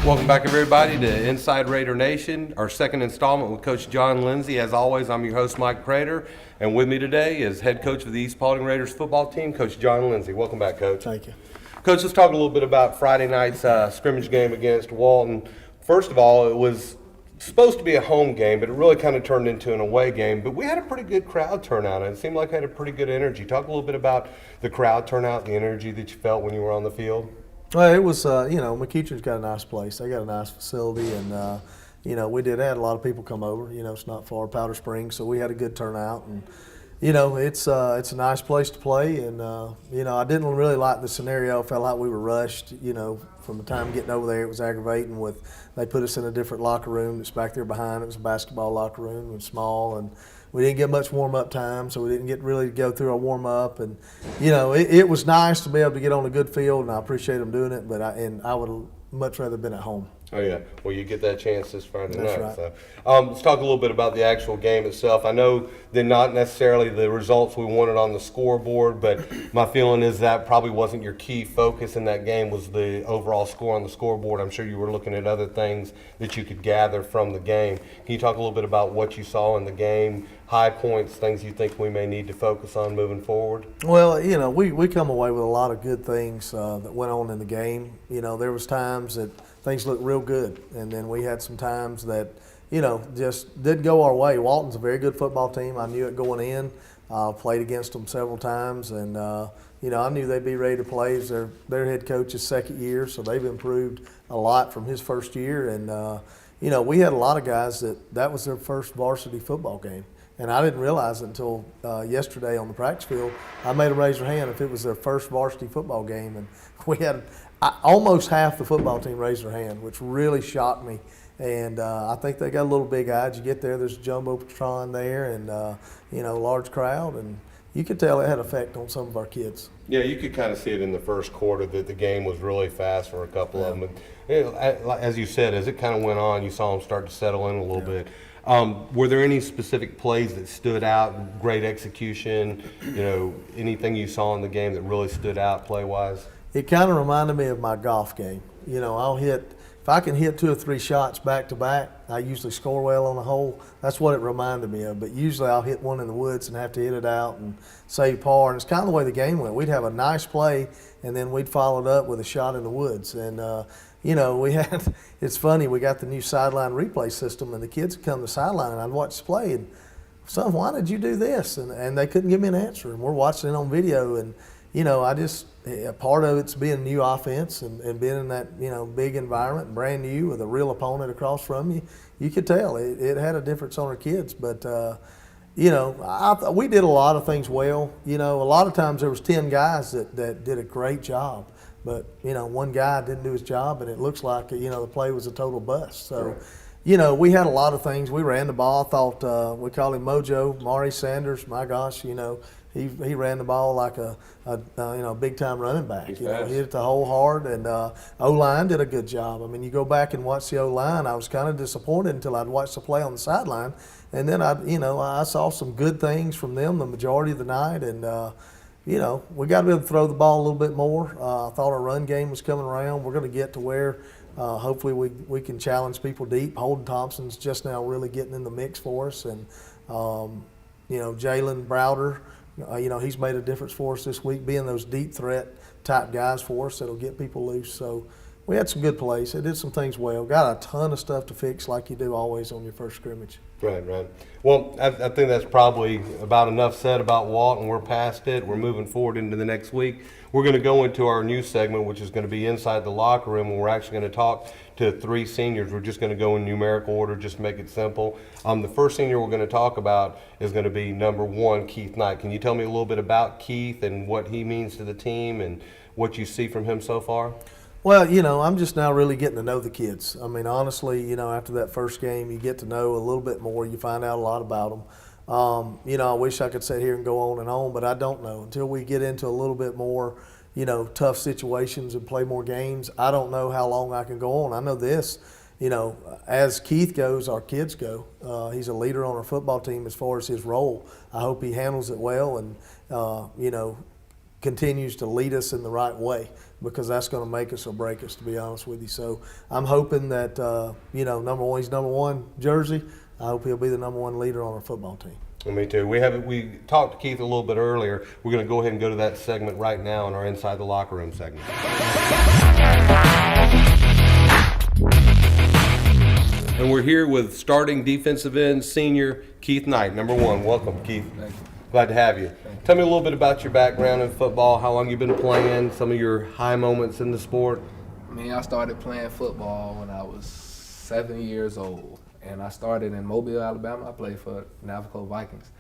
Welcome back, everybody, to Inside Raider Nation, our second installment with Coach John Lindsey. As always, I'm your host, Mike Prater, and with me today is head coach of the East Paulding Raiders football team, Coach John Lindsey. Welcome back, Coach. Thank you. Coach, let's talk a little bit about Friday night's scrimmage game against Walton. First of all, it was supposed to be a home game, but it really kind of turned into an away game. But we had a pretty good crowd turnout, and it seemed like it had a pretty good energy. Talk a little bit about the crowd turnout, the energy that you felt when you were on the field. Well, it was, McEachern's got a nice place. They got a nice facility, and, we did have a lot of people come over. It's not far, Powder Springs, so we had a good turnout. And, it's a nice place to play. And, I didn't really like the scenario. I felt like we were rushed, from the time getting over there. It was aggravating they put us in a different locker room that's back there behind. It was a basketball locker room. It was small, and we didn't get much warm-up time, so we didn't get really to go through our warm-up. And, it was nice to be able to get on a good field, and I appreciate them doing it, but I would much rather been at home. Oh, yeah. Well, you get that chance this Friday night. That's right. So, let's talk a little bit about the actual game itself. I know they're not necessarily the results we wanted on the scoreboard, but my feeling is that probably wasn't your key focus in that game was the overall score on the scoreboard. I'm sure you were looking at other things that you could gather from the game. Can you talk a little bit about what you saw in the game, high points, things you think we may need to focus on moving forward? Well, we come away with a lot of good things that went on in the game. There was times that things looked real good, and then we had some times that, just didn't go our way. Walton's a very good football team. I knew it going in. Played against them several times, and, I knew they'd be ready to play. It's their head coach's second year, so they've improved a lot from his first year. And, we had a lot of guys that was their first varsity football game. And I didn't realize it until yesterday on the practice field. I made them raise their hand if it was their first varsity football game. And we had almost half the football team raise their hand, which really shocked me. And I think they got a little big-eyed. You get there's a jumbotron there and, large crowd. And you could tell it had an effect on some of our kids. Yeah, you could kind of see it in the first quarter that the game was really fast for a couple of them. And, as you said, as it kind of went on, you saw them start to settle in a little bit. Were there any specific plays that stood out, great execution, anything you saw in the game that really stood out play-wise? It kind of reminded me of my golf game. If I can hit 2 or 3 shots back-to-back, I usually score well on the hole. That's what it reminded me of. But usually I'll hit one in the woods and have to hit it out and save par. And it's kind of the way the game went. We'd have a nice play, and then we'd follow it up with a shot in the woods. And, it's funny, we got the new sideline replay system, and the kids would come to the sideline, and I'd watch the play, and, son, why did you do this? And they couldn't give me an answer. And we're watching it on video, and, part of it's being a new offense and being in that, big environment, brand new with a real opponent across from you. You could tell it had a difference on our kids. But, we did a lot of things well. A lot of times there was 10 guys that did a great job. But, one guy didn't do his job, and it looks like, the play was a total bust. So, right. We had a lot of things. We ran the ball. I thought we call him Mojo, Maury Sanders. My gosh, he ran the ball like a big-time running back. He's He fast. hit the hole hard, and O-line did a good job. I mean, you go back and watch the O-line, I was kind of disappointed until I'd watched the play on the sideline. And then, I saw some good things from them the majority of the night, and we got to be able to throw the ball a little bit more. I thought our run game was coming around. We're going to get to where hopefully we can challenge people deep. Holden Thompson's just now really getting in the mix for us. And, Jalen Browder, he's made a difference for us this week, being those deep threat type guys for us that'll get people loose. So we had some good plays. They did some things well. Got a ton of stuff to fix like you do always on your first scrimmage. Right. Well, I think that's probably about enough said about Walton. We're past it. We're moving forward into the next week. We're going to go into our new segment, which is going to be Inside the Locker Room, and we're actually going to talk to 3 seniors. We're just going to go in numerical order just to make it simple. The first senior we're going to talk about is going to be number 1, Keith Knight. Can you tell me a little bit about Keith and what he means to the team and what you see from him so far? Well, I'm just now really getting to know the kids. I mean, honestly, after that first game, you get to know a little bit more. You find out a lot about them. I wish I could sit here and go on, but I don't know. Until we get into a little bit more, tough situations and play more games, I don't know how long I can go on. I know this, as Keith goes, our kids go. He's a leader on our football team as far as his role. I hope he handles it well and, continues to lead us in the right way, because that's going to make us or break us, to be honest with you. So I'm hoping that, number one, he's number one jersey. I hope he'll be the number one leader on our football team. Well, me too. We talked to Keith a little bit earlier. We're going to go ahead and go to that segment right now in our Inside the Locker Room segment. And we're here with starting defensive end senior Keith Knight, number one. Welcome, Keith. Thank you. Glad to have you. Tell me a little bit about your background in football, how long you've been playing, some of your high moments in the sport. I started playing football when I was 7 years old. And I started in Mobile, Alabama. I played for Navajo Vikings.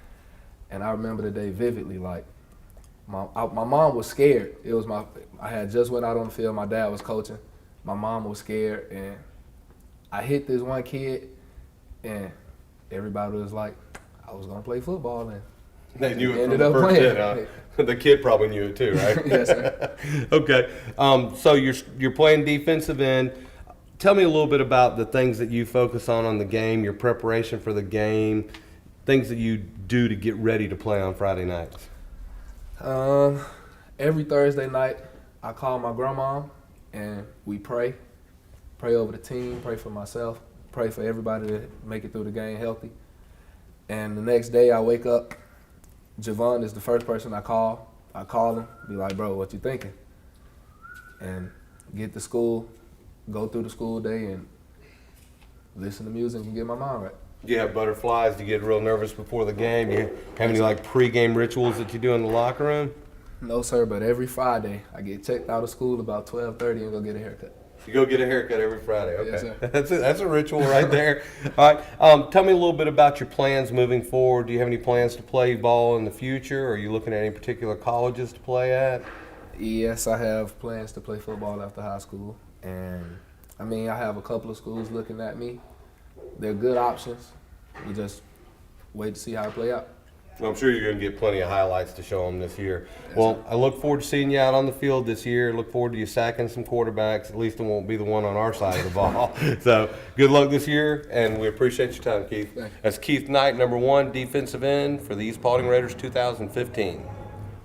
And I remember the day vividly. Like, my mom was scared. I had just went out on the field. My dad was coaching. My mom was scared. And I hit this one kid. And everybody was like, I was going to play football. And They knew it from ended the up first playing. hit, huh? The kid probably knew it too, right? Yes, sir. Okay. So you're playing defensive end. Tell me a little bit about the things that you focus on the game, your preparation for the game, things that you do to get ready to play on Friday nights. Every Thursday night, I call my grandma and we pray. Pray over the team, pray for myself, pray for everybody to make it through the game healthy. And the next day I wake up, Jovan is the first person I call. I call him, be like, bro, what you thinking? And get to school, go through the school day and listen to music and get my mind right. Do you have butterflies? Do you get real nervous before the game? Do you have any pre-game rituals that you do in the locker room? No, sir, but every Friday I get checked out of school about 12:30 and go get a haircut. You go get a haircut every Friday. Okay, Yes, sir. That's a ritual right there. All right, tell me a little bit about your plans moving forward. Do you have any plans to play ball in the future? Are you looking at any particular colleges to play at? Yes, I have plans to play football after high school. And, I have a couple of schools looking at me. They're good options. We just wait to see how it play out. Well, I'm sure you're going to get plenty of highlights to show them this year. Well, I look forward to seeing you out on the field this year. Look forward to you sacking some quarterbacks. At least it won't be the one on our side of the ball. So good luck this year, and we appreciate your time, Keith. Thank you. That's Keith Knight, number one defensive end for the East Paulding Raiders 2015.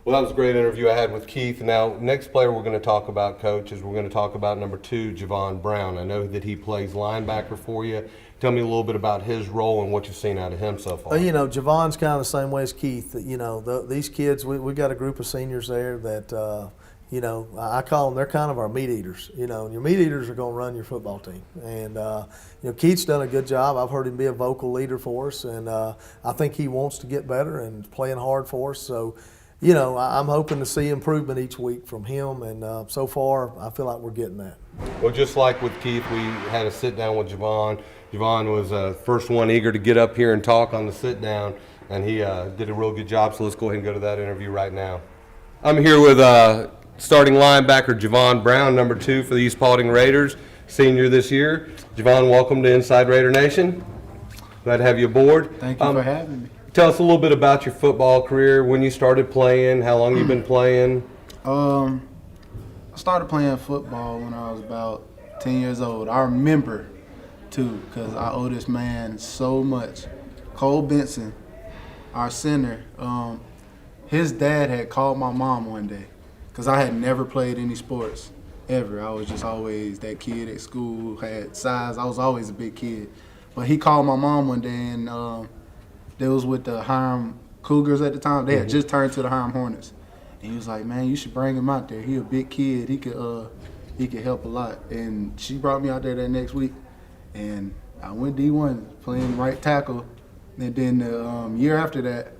Well, that was a great interview I had with Keith. Now, next player we're going to talk about, Coach, is we're going to talk about number 2, Jovan Brown. I know that he plays linebacker for you. Tell me a little bit about his role and what you've seen out of him so far. Javon's kind of the same way as Keith. These kids, we got a group of seniors there that, I call them, they're kind of our meat eaters. And your meat eaters are going to run your football team. And, Keith's done a good job. I've heard him be a vocal leader for us, and I think he wants to get better and playing hard for us. So, I'm hoping to see improvement each week from him, and so far I feel like we're getting that. Well, just like with Keith, we had a sit-down with Jovan. Jovan was the first one eager to get up here and talk on the sit-down, and he did a real good job, so let's go ahead and go to that interview right now. I'm here with starting linebacker Jovan Brown, number 2 for the East Paulding Raiders, senior this year. Jovan, welcome to Inside Raider Nation. Glad to have you aboard. Thank you for having me. Tell us a little bit about your football career, when you started playing, how long you've been playing. I started playing football when I was about 10 years old. I remember, too, because I owe this man so much. Cole Benson, our center, his dad had called my mom one day because I had never played any sports ever. I was just always that kid at school, had size. I was always a big kid. But he called my mom one day, and they was with the Hiram Cougars at the time. They had just turned to the Hiram Hornets. And he was like, man, you should bring him out there. He a big kid. He could help a lot. And she brought me out there that next week. And I went D1 playing right tackle. And then the year after that,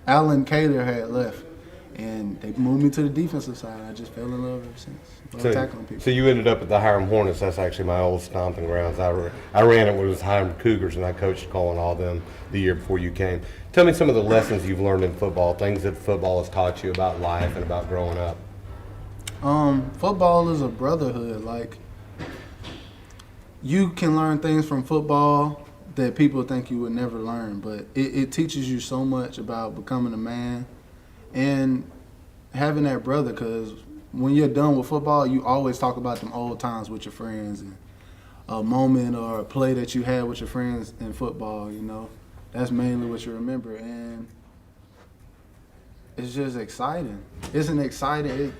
Alan Kaler had left. And they moved me to the defensive side. I just fell in love ever since. Tackling people. So you ended up at the Hiram Hornets. That's actually my old stomping grounds. I ran it when it was Hiram Cougars, and I coached calling all them the year before you came. Tell me some of the lessons you've learned in football, things that football has taught you about life and about growing up. Football is a brotherhood. Like, you can learn things from football that people think you would never learn, but it teaches you so much about becoming a man and having that brother, because when you're done with football, you always talk about them old times with your friends and a moment or a play that you had with your friends in football, That's mainly what you remember. And It's just exciting. It's an exciting.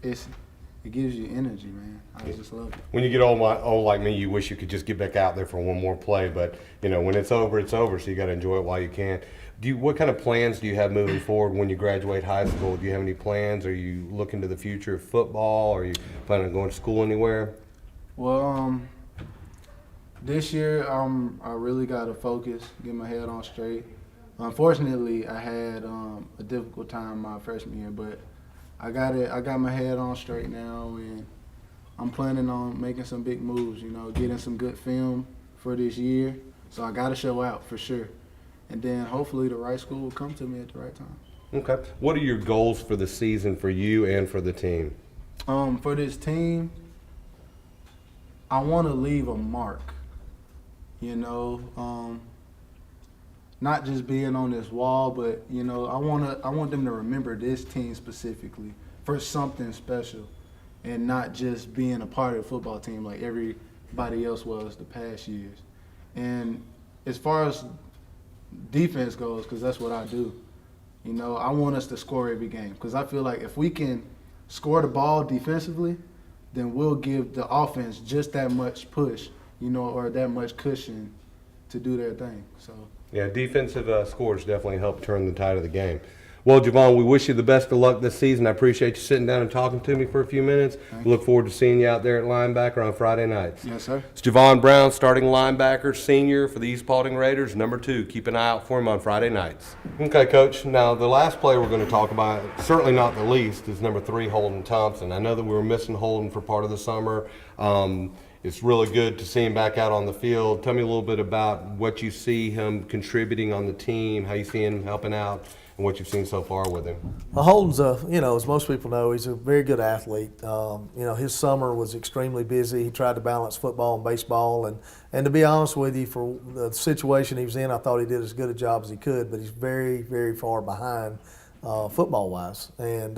It gives you energy, man. I just love it. When you get old like me, you wish you could just get back out there for one more play. But when it's over, it's over. So you got to enjoy it while you can. What kind of plans do you have moving forward when you graduate high school? Do you have any plans? Are you looking to the future of football? Are you planning on going to school anywhere? Well, this year I really got to focus, get my head on straight. Unfortunately, I had a difficult time my freshman year, but I got my head on straight now, and I'm planning on making some big moves. Getting some good film for this year. So I got to show out for sure, and then hopefully the right school will come to me at the right time. Okay. What are your goals for the season for you and for the team? For this team, I want to leave a mark. Not just being on this wall, but I want them to remember this team specifically for something special, and not just being a part of the football team like everybody else was the past years. And as far as defense goes, because that's what I do, I want us to score every game, because I feel like if we can score the ball defensively, then we'll give the offense just that much push, or that much cushion to do their thing. So. Yeah, defensive scores definitely help turn the tide of the game. Well, Jovan, we wish you the best of luck this season. I appreciate you sitting down and talking to me for a few minutes. We look forward to seeing you out there at linebacker on Friday nights. Yes, sir. It's Jovan Brown, starting linebacker, senior for the East Paulding Raiders, number 2. Keep an eye out for him on Friday nights. Okay, Coach. Now, the last player we're going to talk about, certainly not the least, is number 3, Holden Thompson. I know that we were missing Holden for part of the summer. It's really good to see him back out on the field. Tell me a little bit about what you see him contributing on the team, how you see him helping out, and what you've seen so far with him. Well, Holden's as most people know, he's a very good athlete. His summer was extremely busy. He tried to balance football and baseball, and to be honest with you, for the situation he was in, I thought he did as good a job as he could, but he's very, very far behind football-wise. And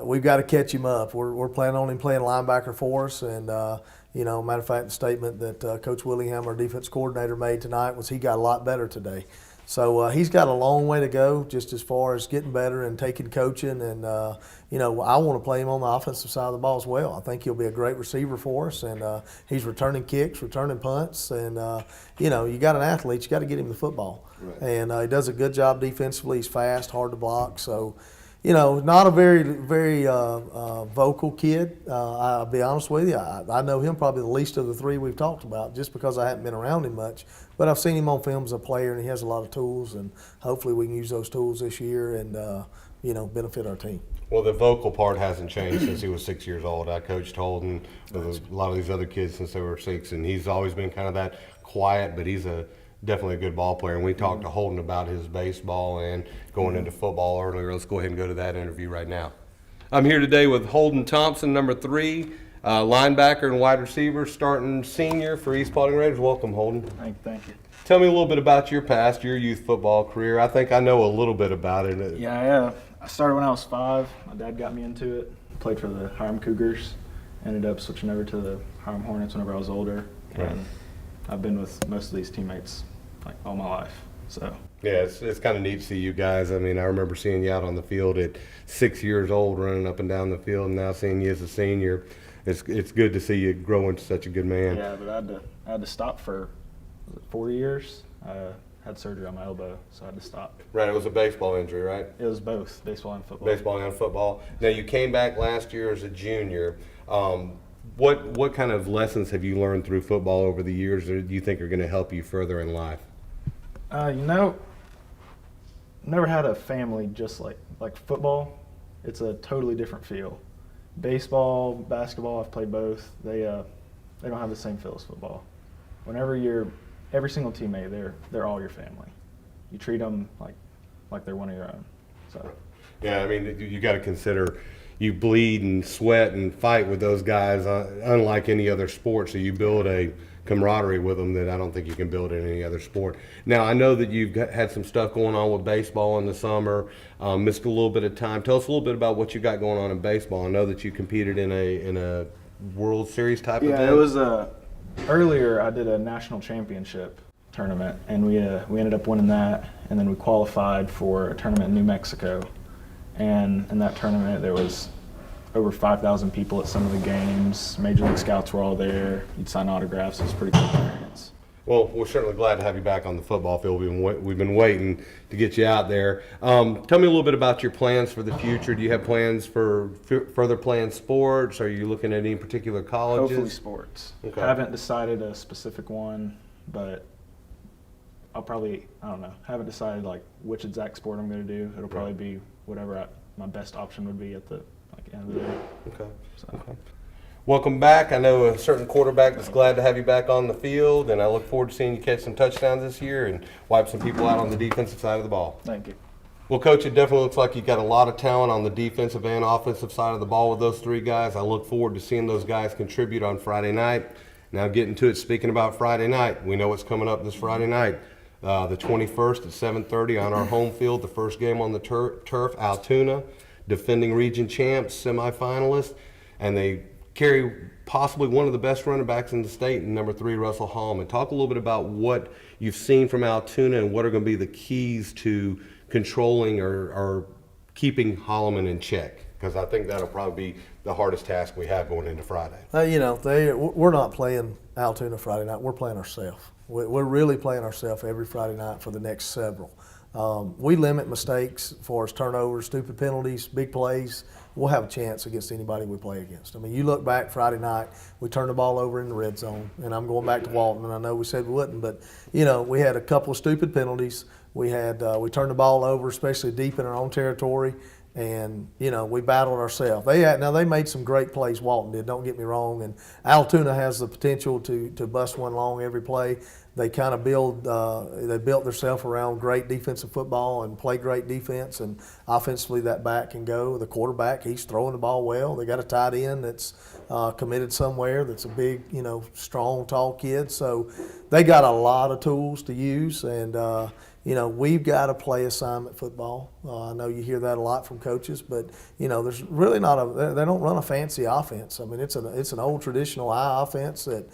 we've got to catch him up. We're planning on him playing linebacker for us, and matter of fact, the statement that Coach Willingham, our defense coordinator, made tonight was he got a lot better today. So he's got a long way to go, just as far as getting better and taking coaching. And I want to play him on the offensive side of the ball as well. I think he'll be a great receiver for us, and he's returning kicks, returning punts, and you got an athlete, you got to get him the football. Right. And he does a good job defensively. He's fast, hard to block. So. Not a very, very vocal kid. I'll be honest with you. I know him probably the least of the 3 we've talked about, just because I haven't been around him much. But I've seen him on film as a player, and he has a lot of tools. And hopefully we can use those tools this year and benefit our team. Well, the vocal part hasn't changed since he was 6 years old. I coached Holden with a lot of these other kids since they were 6, and he's always been kind of that quiet, but he's definitely a good ball player. And we talked to Holden about his baseball and going into football earlier. Let's go ahead and go to that interview right now. I'm here today with Holden Thompson, number 3, linebacker and wide receiver, starting senior for East Paulding Raiders. Welcome, Holden. Thank you. Tell me a little bit about your past, your youth football career. I think I know a little bit about it. Yeah, I started when I was 5. My dad got me into it. Played for the Hiram Cougars. Ended up switching over to the Hiram Hornets whenever I was older. Right. And I've been with most of these teammates like all my life. So yeah, it's kind of neat to see you guys. I mean, I remember seeing you out on the field at 6 years old, running up and down the field, and now seeing you as a senior. It's good to see you grow into such a good man. Yeah, but I had to stop for 4 years. I had surgery on my elbow, so I had to stop. Right, it was a baseball injury, right? It was both baseball and football. Baseball and football. Now you came back last year as a junior. What kind of lessons have you learned through football over the years that you think are going to help you further in life? Never had a family just like football. It's a totally different feel. Baseball, basketball, I've played both. They don't have the same feel as football. Whenever every single teammate, they're all your family. You treat them like they're one of your own. So. Yeah, I mean, you got to consider you bleed and sweat and fight with those guys, unlike any other sport. So you build a camaraderie with them that I don't think you can build in any other sport. Now, I know that you've had some stuff going on with baseball in the summer, missed a little bit of time. Tell us a little bit about what you got going on in baseball. I know that you competed in a World Series type event. Yeah, it was earlier I did a national championship tournament, and we ended up winning that, and then we qualified for a tournament in New Mexico. And in that tournament, there was over 5,000 people at some of the games. Major League Scouts were all there. You'd sign autographs. It was a pretty cool experience. Well, we're certainly glad to have you back on the football field. We've been waiting to get you out there. Tell me a little bit about your plans for the future. Do you have plans for further playing sports? Are you looking at any particular colleges? Hopefully sports. Okay. Haven't decided a specific one, but I'll probably, I don't know, haven't decided like which exact sport I'm going to do. It'll probably be whatever my best option would be at the end of the day. Okay. So. Okay. Welcome back. I know a certain quarterback that's glad to have you back on the field, and I look forward to seeing you catch some touchdowns this year and wipe some people out on the defensive side of the ball. Thank you. Well, Coach, it definitely looks like you've got a lot of talent on the defensive and offensive side of the ball with those three guys. I look forward to seeing those guys contribute on Friday night. Now getting to it, speaking about Friday night, we know what's coming up this Friday night. The 21st at 7:30 on our home field, the first game on the turf, Altoona, defending region champs, semifinalists, and they carry possibly one of the best running backs in the state, number 3, Russell Hallman. Talk a little bit about what you've seen from Altoona and what are going to be the keys to controlling or keeping Hallman in check, because I think that'll probably be the hardest task we have going into Friday. We're not playing Altoona Friday night. We're playing ourselves. We're really playing ourselves every Friday night for the next several. We limit mistakes as far as turnovers, stupid penalties, big plays. We'll have a chance against anybody we play against. I mean, you look back Friday night, we turned the ball over in the red zone, and I'm going back to Walton, and I know we said we wouldn't, but, we had a couple of stupid penalties. We turned the ball over, especially deep in our own territory, and, we battled ourselves. They made some great plays, Walton did, don't get me wrong, and Altoona has the potential to bust one long every play. They kind of built themselves around great defensive football and play great defense, and offensively that back can go. The quarterback, he's throwing the ball well. They got a tight end that's committed somewhere that's a big, strong, tall kid. So they got a lot of tools to use, and we've got to play assignment football. I know you hear that a lot from coaches, but there's really they don't run a fancy offense. I mean, it's an old traditional I offense that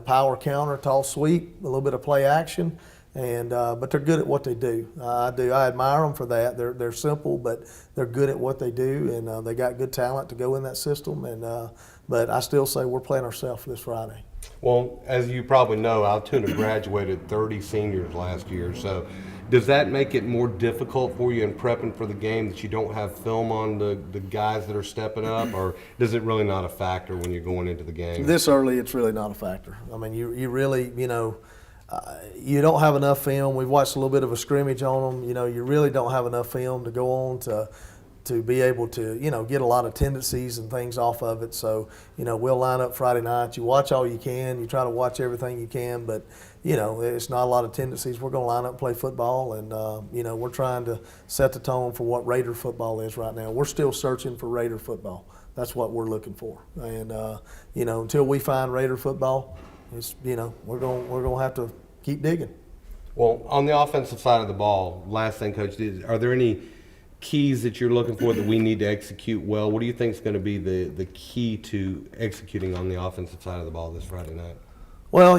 power counter, tall sweep, a little bit of play action, and but they're good at what they do. I admire them for that. They're simple, but they're good at what they do, and they got good talent to go in that system. And but I still say we're playing ourselves this Friday. Well, as you probably know, Altoona graduated 30 seniors last year. So does that make it more difficult for you in prepping for the game that you don't have film on the guys that are stepping up, or does it really not a factor when you're going into the game? This early, it's really not a factor. I mean, you really, you don't have enough film. We've watched a little bit of a scrimmage on them. You really don't have enough film to go on to be able to, get a lot of tendencies and things off of it. So, we'll line up Friday night. You watch all you can. You try to watch everything you can, but, it's not a lot of tendencies. We're going to line up and play football, and, we're trying to set the tone for what Raider football is right now. We're still searching for Raider football. That's what we're looking for. And, until we find Raider football, it's, we're going to have to keep digging. Well, on the offensive side of the ball, last thing, Coach, are there any keys that you're looking for that we need to execute well? What do you think is going to be the key to executing on the offensive side of the ball this Friday night? Well,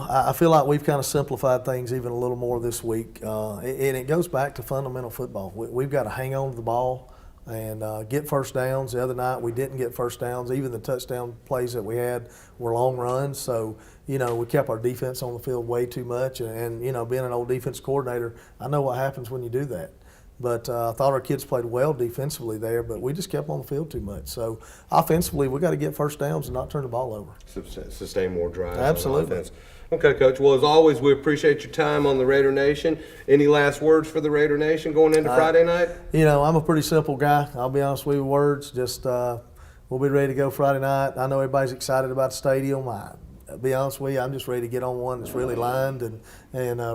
I feel like we've kind of simplified things even a little more this week, and it goes back to fundamental football. We've got to hang on to the ball and get first downs. The other night we didn't get first downs. Even the touchdown plays that we had were long runs. So, we kept our defense on the field way too much. And being an old defense coordinator, I know what happens when you do that. But I thought our kids played well defensively there, but we just kept on the field too much. So offensively, we got to get first downs and not turn the ball over. Sustain more drives. Absolutely. On offense. Okay, Coach. Well, as always, we appreciate your time on the Raider Nation. Any last words for the Raider Nation going into Friday night? I'm a pretty simple guy. I'll be honest with you, words. Just we'll be ready to go Friday night. I know everybody's excited about the stadium. I'll be honest with you, I'm just ready to get on one that's really lined and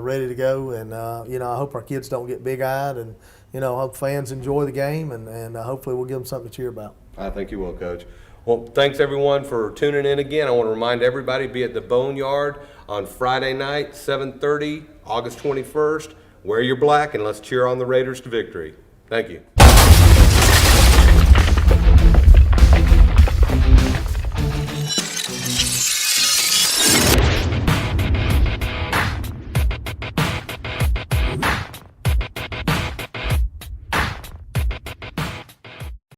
ready to go. And, I hope our kids don't get big-eyed, and, I hope fans enjoy the game, and hopefully we'll give them something to cheer about. I think you will, Coach. Well, thanks, everyone, for tuning in again. I want to remind everybody, be at the Boneyard on Friday night, 7:30, August 21st. Wear your black, and let's cheer on the Raiders to victory. Thank you.